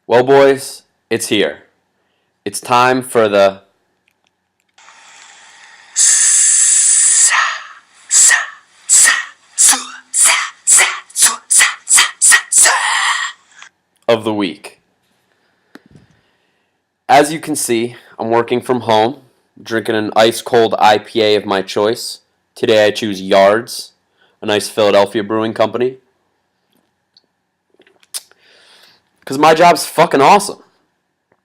Well, boys, it's here. It's time for the of the week. As you can see, I'm working from home, drinking an ice-cold IPA of my choice. Today I choose Yards, a nice Philadelphia brewing company. Because my job's fucking awesome.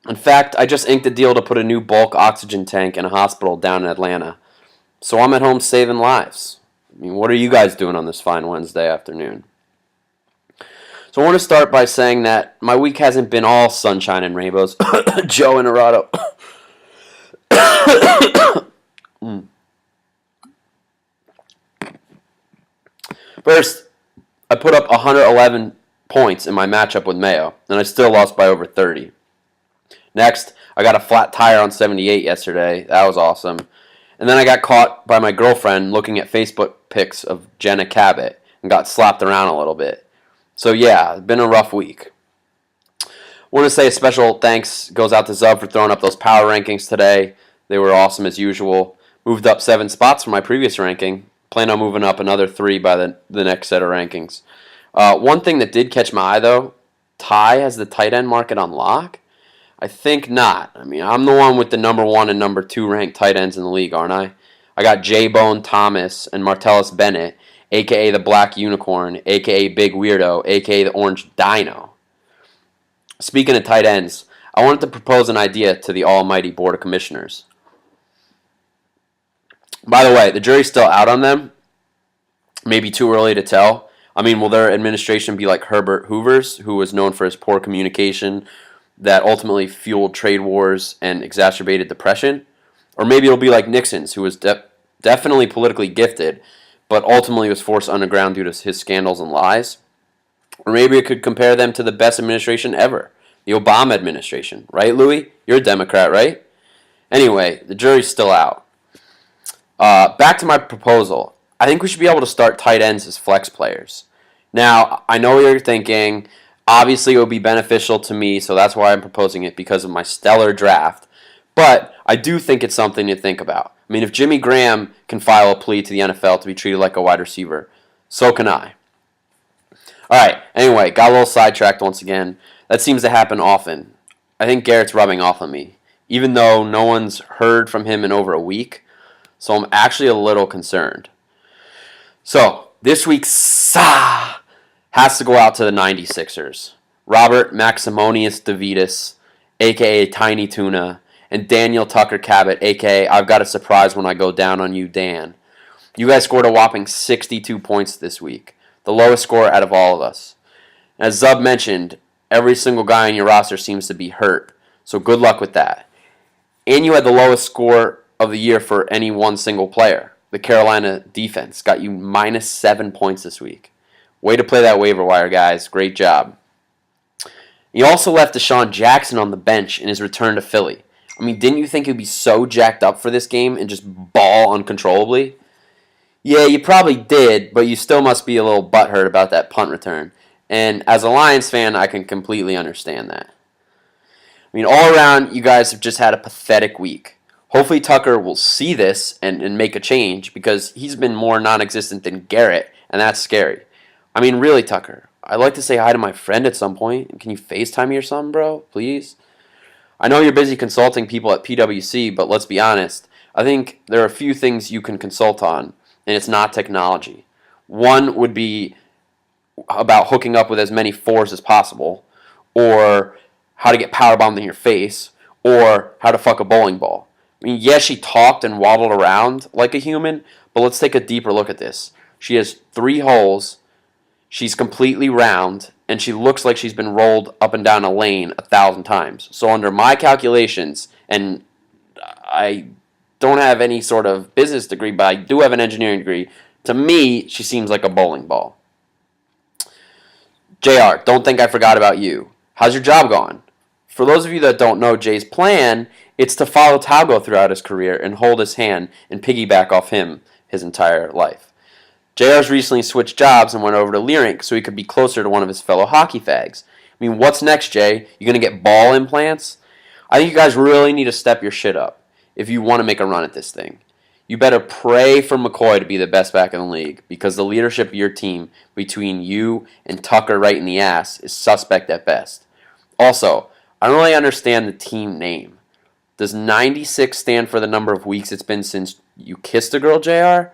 In fact, I just inked a deal to put a new bulk oxygen tank in a hospital down in Atlanta. So I'm at home saving lives. I mean, what are you guys doing on this fine Wednesday afternoon? So I want to start by saying that my week hasn't been all sunshine and rainbows. Joe Inarato. First, I put up 111 points in my matchup with Mayo, and I still lost by over 30. Next, I got a flat tire on 78 yesterday. That was awesome. And then I got caught by my girlfriend looking at Facebook pics of Jenna Cabot and got slapped around a little bit. So yeah, it's been a rough week. I want to say a special thanks goes out to Zub for throwing up those power rankings today. They were awesome as usual. Moved up 7 spots from my previous ranking. Plan on moving up another 3 by the next set of rankings. One thing that did catch my eye though, Ty has the tight end market on lock? I think not. I mean, I'm the one with the number 1 and number 2 ranked tight ends in the league, aren't I? I got J-Bone Thomas and Martellus Bennett, a.k.a. the Black Unicorn, a.k.a. Big Weirdo, a.k.a. the Orange Dino. Speaking of tight ends, I wanted to propose an idea to the almighty Board of Commissioners. By the way, the jury's still out on them. Maybe too early to tell. I mean, will their administration be like Herbert Hoover's, who was known for his poor communication that ultimately fueled trade wars and exacerbated depression? Or maybe it'll be like Nixon's, who was definitely politically gifted, but ultimately was forced underground due to his scandals and lies. Or maybe it could compare them to the best administration ever, the Obama administration. Right, Louis? You're a Democrat, right? Anyway, the jury's still out. Back to my proposal. I think we should be able to start tight ends as flex players. Now, I know what you're thinking. Obviously, it would be beneficial to me, so that's why I'm proposing it, because of my stellar draft. But I do think it's something to think about. I mean, if Jimmy Graham can file a plea to the NFL to be treated like a wide receiver, so can I. Alright, anyway, got a little sidetracked once again. That seems to happen often. I think Garrett's rubbing off on me, even though no one's heard from him in over a week, so I'm actually a little concerned. So, this week's Sahh has to go out to the 96ers. Robert Maximonius DeVitis, a.k.a. Tiny Tuna, and Daniel Tucker Cabot, a.k.a. I've got a surprise when I go down on you, Dan. You guys scored a whopping 62 points this week, the lowest score out of all of us. As Zub mentioned, every single guy on your roster seems to be hurt, so good luck with that. And you had the lowest score of the year for any one single player. The Carolina defense got you minus 7 points this week. Way to play that waiver wire, guys. Great job. You also left Deshaun Jackson on the bench in his return to Philly. I mean, didn't you think he'd be so jacked up for this game and just ball uncontrollably? Yeah, you probably did, but you still must be a little butthurt about that punt return. And as a Lions fan, I can completely understand that. I mean, all around, you guys have just had a pathetic week. Hopefully Tucker will see this and make a change, because he's been more non-existent than Garrett, and that's scary. I mean, really, Tucker, I'd like to say hi to my friend at some point. Can you FaceTime me or something, bro? Please? I know you're busy consulting people at PwC, but let's be honest. I think there are a few things you can consult on, and it's not technology. One would be about hooking up with as many fours as possible, or how to get powerbombed in your face, or how to fuck a bowling ball. I mean, yes, she talked and waddled around like a human, but let's take a deeper look at this. She has 3 holes, she's completely round, and she looks like she's been rolled up and down a lane 1,000 times. So under my calculations, and I don't have any sort of business degree, but I do have an engineering degree, to me, she seems like a bowling ball. JR, don't think I forgot about you. How's your job going? For those of you that don't know Jay's plan, it's to follow Talgo throughout his career and hold his hand and piggyback off him his entire life. JR's recently switched jobs and went over to Lyric so he could be closer to one of his fellow hockey fags. I I mean, what's next, Jay? You going to get ball implants? I think you guys really need to step your shit up if you want to make a run at this thing. You better pray for McCoy to be the best back in the league because the leadership of your team between you and Tucker right in the ass is suspect at best. Also, I don't really understand the team name. Does 96 stand for the number of weeks it's been since you kissed a girl, JR?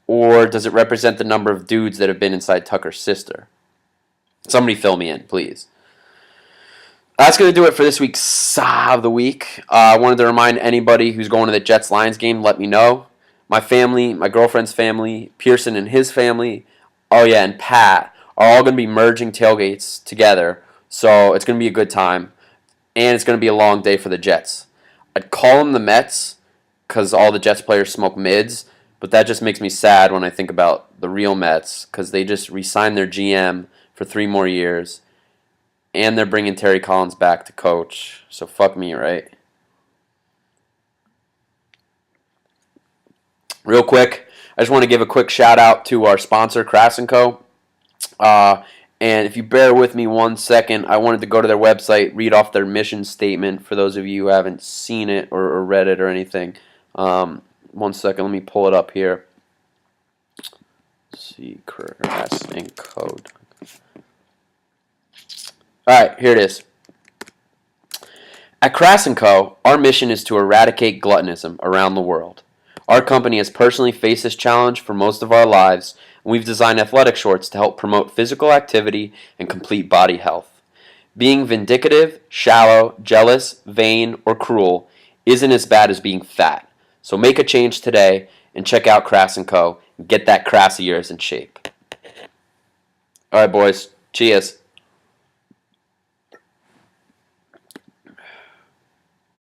Or does it represent the number of dudes that have been inside Tucker's sister? Somebody fill me in, please. That's going to do it for this week's Sahh of the Week. I wanted to remind anybody who's going to the Jets-Lions game, let me know. My family, my girlfriend's family, Pearson and his family, oh yeah, and Pat, are all going to be merging tailgates together. So it's going to be a good time. And it's going to be a long day for the Jets. I'd call them the Mets because all the Jets players smoke mids, but that just makes me sad when I think about the real Mets because they just re-signed their GM for 3 more years. And they're bringing Terry Collins back to coach. So fuck me, right? Real quick, I just want to give a quick shout out to our sponsor, Crass & Co. And if you bear with me 1 second, I wanted to go to their website, read off their mission statement for those of you who haven't seen it or read it or anything. 1 second, let me pull it up here. Let's see, Crass & Co. Alright, here it is. At Crass & Co., our mission is to eradicate gluttonism around the world. Our company has personally faced this challenge for most of our lives, and we've designed athletic shorts to help promote physical activity and complete body health. Being vindictive, shallow, jealous, vain, or cruel isn't as bad as being fat. So make a change today and check out Crass & Co. and get that crass of yours in shape. Alright, boys. Cheers.